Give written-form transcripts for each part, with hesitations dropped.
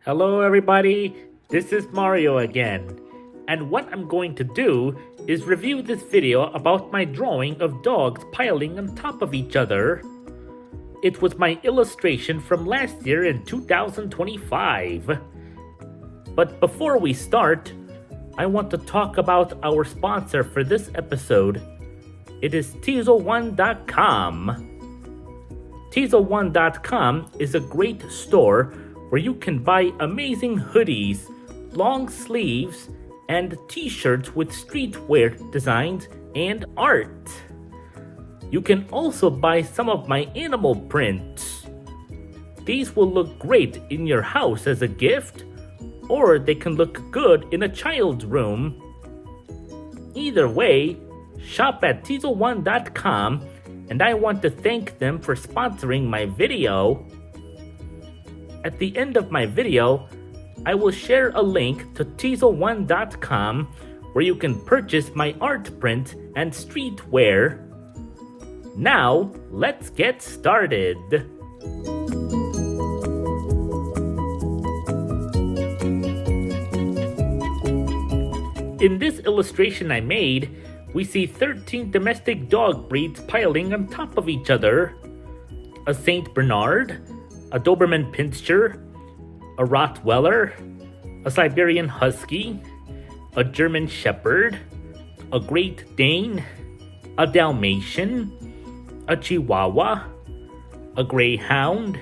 Hello everybody, this is Mario again, and what I'm going to do is review this video about my drawing of dogs piling on top of each other. It was my illustration from last year in 2025. But before we start, I want to talk about our sponsor for this episode. It is Teasel1.com. Teasel1.com is a great store where you can buy amazing hoodies, long sleeves, and t-shirts with streetwear designs and art. You can also buy some of my animal prints. These will look great in your house as a gift, or they can look good in a child's room. Either way, shop at Teasel1.com, and I want to thank them for sponsoring my video. At the end of my video, I will share a link to Teasel1.com where you can purchase my art print and streetwear. Now, let's get started. In this illustration I made, we see 13 domestic dog breeds piling on top of each other. A Saint Bernard, a Doberman Pinscher, a Rottweiler, a Siberian Husky, a German Shepherd, a Great Dane, a Dalmatian, a Chihuahua, a Greyhound,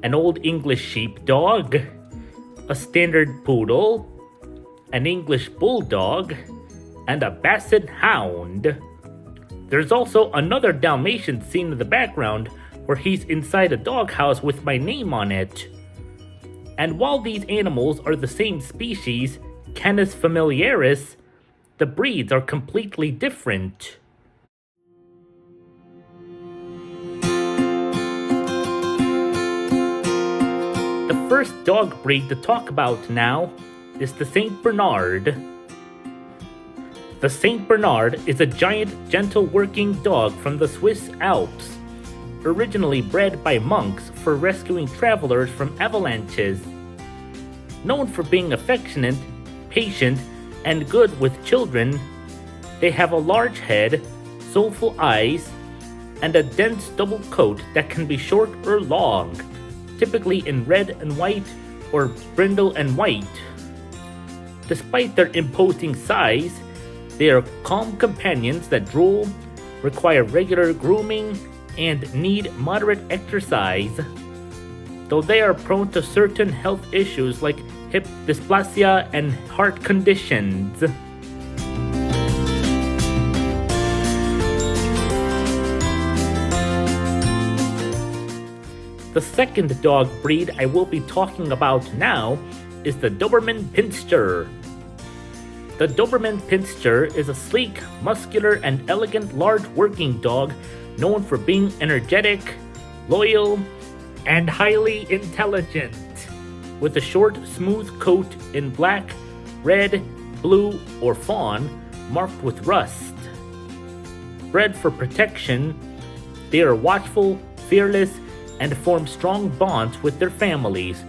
an Old English Sheepdog, a Standard Poodle, an English Bulldog, and a Basset Hound. There's also another Dalmatian seen in the background where he's inside a doghouse with my name on it. And while these animals are the same species, Canis familiaris, the breeds are completely different. The first dog breed to talk about now is the Saint Bernard. The Saint Bernard is a giant, gentle working dog from the Swiss Alps, originally bred by monks for rescuing travelers from avalanches. Known for being affectionate, patient, and good with children, they have a large head, soulful eyes, and a dense double coat that can be short or long, typically in red and white or brindle and white. Despite their imposing size, they are calm companions that drool, require regular grooming, and need moderate exercise. Though they are prone to certain health issues like hip dysplasia and heart conditions. The second dog breed I will be talking about now is the Doberman Pinscher. The Doberman Pinscher is a sleek, muscular, and elegant large working dog known for being energetic, loyal, and highly intelligent, with a short, smooth coat in black, red, blue, or fawn marked with rust. Bred for protection, they are watchful, fearless, and form strong bonds with their families,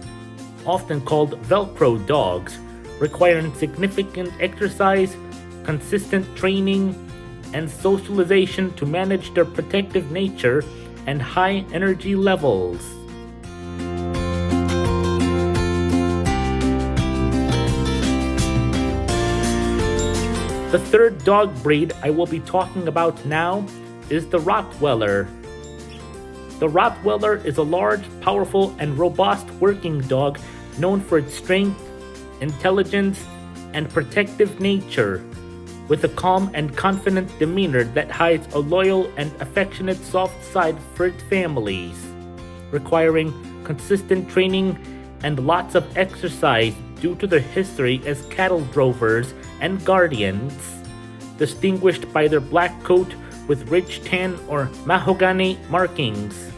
often called Velcro dogs, requiring significant exercise, consistent training, and socialization to manage their protective nature and high energy levels. The third dog breed I will be talking about now is the Rottweiler. The Rottweiler is a large, powerful, and robust working dog known for its strength, intelligence, and protective nature, with a calm and confident demeanor that hides a loyal and affectionate soft side for its families, requiring consistent training and lots of exercise due to their history as cattle drovers and guardians, distinguished by their black coat with rich tan or mahogany markings.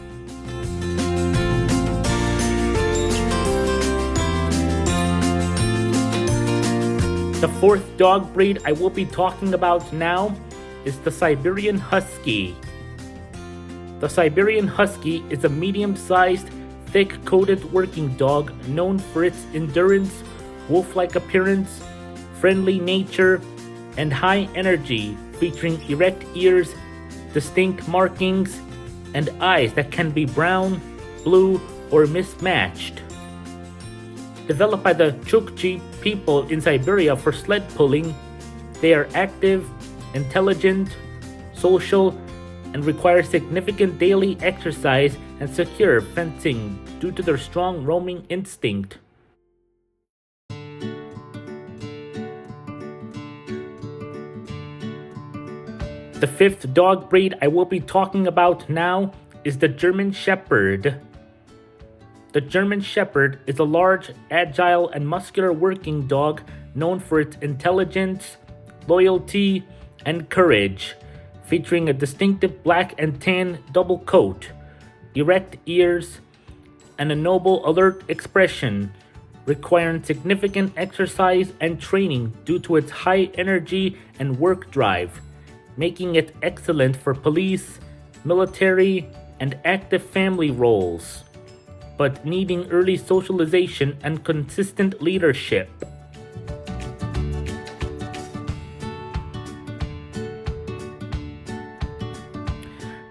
The fourth dog breed I will be talking about now is the Siberian Husky. The Siberian Husky is a medium-sized, thick-coated working dog known for its endurance, wolf-like appearance, friendly nature, and high energy, featuring erect ears, distinct markings, and eyes that can be brown, blue, or mismatched. Developed by the Chukchi people in Siberia for sled pulling, they are active, intelligent, social, and require significant daily exercise and secure fencing due to their strong roaming instinct. The fifth dog breed I will be talking about now is the German Shepherd. The German Shepherd is a large, agile, and muscular working dog known for its intelligence, loyalty, and courage, featuring a distinctive black and tan double coat, erect ears, and a noble, alert expression, requiring significant exercise and training due to its high energy and work drive, making it excellent for police, military, and active family roles, but needing early socialization and consistent leadership.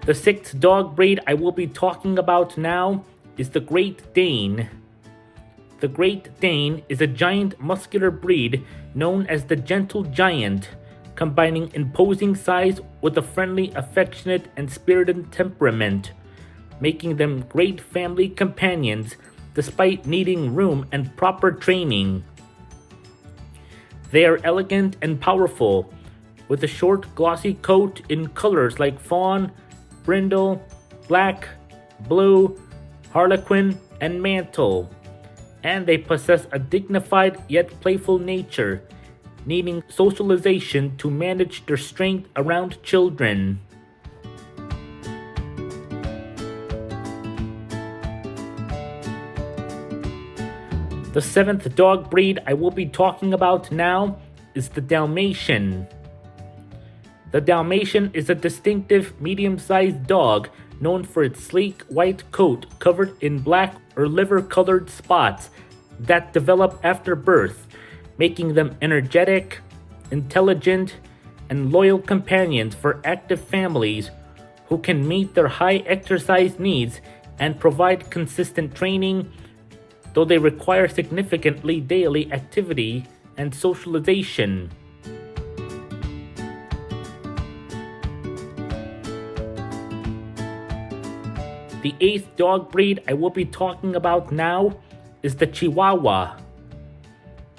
The sixth dog breed I will be talking about now is the Great Dane. The Great Dane is a giant muscular breed known as the Gentle Giant, combining imposing size with a friendly, affectionate, and spirited temperament, making them great family companions despite needing room and proper training. They are elegant and powerful, with a short, glossy coat in colors like fawn, brindle, black, blue, harlequin, and mantle, and they possess a dignified yet playful nature, needing socialization to manage their strength around children. The seventh dog breed I will be talking about now is the Dalmatian. The Dalmatian is a distinctive medium-sized dog known for its sleek white coat covered in black or liver-colored spots that develop after birth, making them energetic, intelligent, and loyal companions for active families who can meet their high exercise needs and provide consistent training, though they require significantly daily activity and socialization. The eighth dog breed I will be talking about now is the Chihuahua.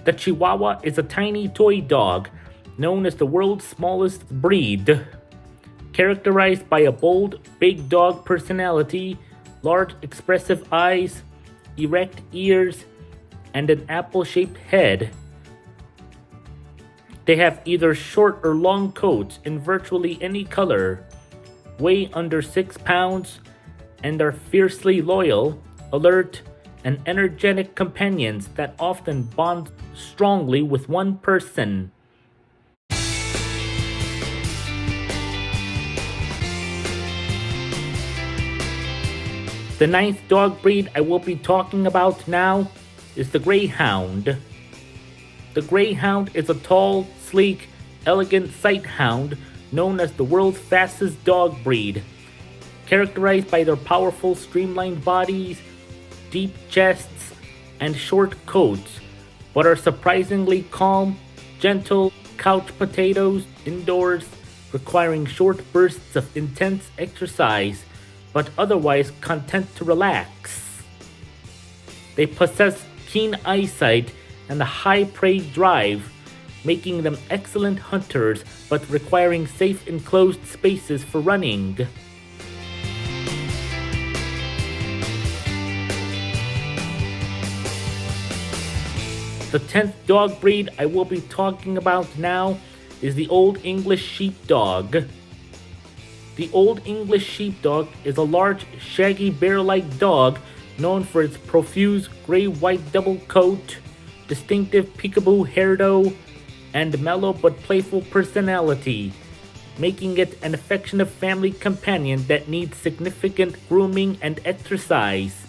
The Chihuahua is a tiny toy dog known as the world's smallest breed, characterized by a bold, big dog personality, large expressive eyes, erect ears, and an apple-shaped head. They have either short or long coats in virtually any color, weigh under 6 pounds, and are fiercely loyal, alert, and energetic companions that often bond strongly with one person. The ninth dog breed I will be talking about now is the Greyhound. The Greyhound is a tall, sleek, elegant sight hound known as the world's fastest dog breed, characterized by their powerful, streamlined bodies, deep chests, and short coats, but are surprisingly calm, gentle couch potatoes indoors, requiring short bursts of intense exercise, but otherwise content to relax. They possess keen eyesight and a high prey drive, making them excellent hunters, but requiring safe enclosed spaces for running. The 10th dog breed I will be talking about now is the Old English Sheepdog. The Old English Sheepdog is a large, shaggy bear-like dog known for its profuse gray-white double coat, distinctive peekaboo hairdo, and mellow but playful personality, making it an affectionate family companion that needs significant grooming and exercise.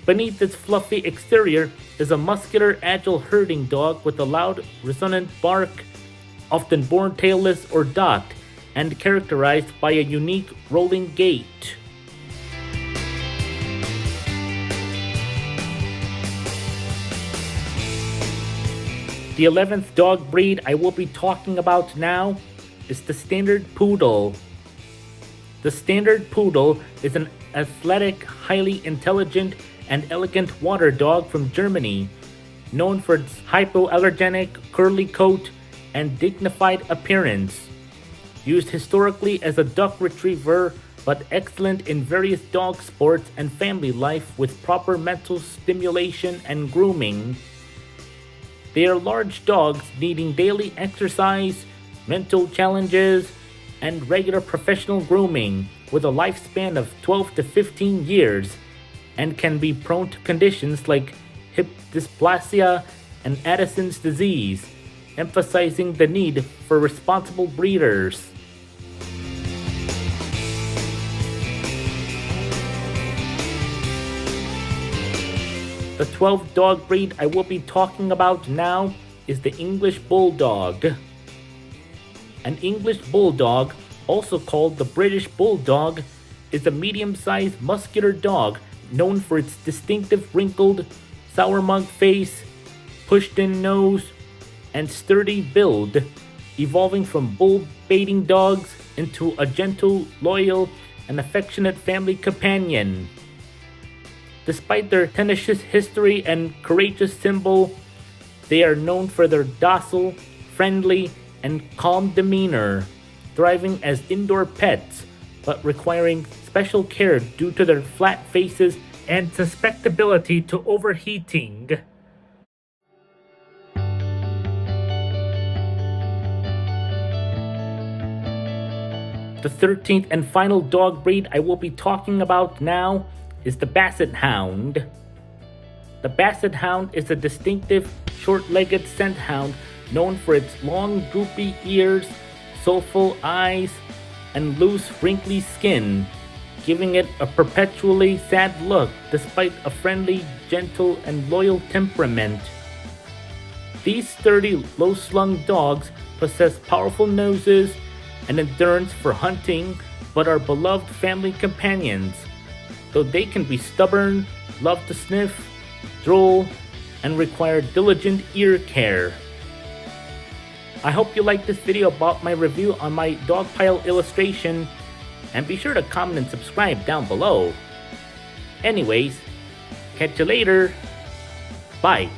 Beneath its fluffy exterior is a muscular, agile herding dog with a loud, resonant bark, often born tailless or docked, and characterized by a unique rolling gait. The 11th dog breed I will be talking about now is the Standard Poodle. The Standard Poodle is an athletic, highly intelligent, and elegant water dog from Germany, known for its hypoallergenic, curly coat and dignified appearance. Used historically as a duck retriever, but excellent in various dog sports and family life with proper mental stimulation and grooming. They are large dogs needing daily exercise, mental challenges, and regular professional grooming, with a lifespan of 12 to 15 years, and can be prone to conditions like hip dysplasia and Addison's disease, emphasizing the need for responsible breeders. The 12th dog breed I will be talking about now is the English Bulldog. An English Bulldog, also called the British Bulldog, is a medium-sized muscular dog known for its distinctive wrinkled, sour mug face, pushed-in nose, and sturdy build, evolving from bull-baiting dogs into a gentle, loyal, and affectionate family companion. Despite their tenacious history and courageous symbol, they are known for their docile, friendly, and calm demeanor, thriving as indoor pets, but requiring special care due to their flat faces and susceptibility to overheating. The 13th and final dog breed I will be talking about now is the Basset Hound. The Basset Hound is a distinctive, short-legged scent hound known for its long, droopy ears, soulful eyes, and loose, wrinkly skin, giving it a perpetually sad look despite a friendly, gentle, and loyal temperament. These sturdy, low-slung dogs possess powerful noses and endurance for hunting, but are beloved family companions, though they can be stubborn, love to sniff, drool, and require diligent ear care. I hope you liked this video about my review on my dog pile illustration, and be sure to comment and subscribe down below. Anyways, catch you later. Bye.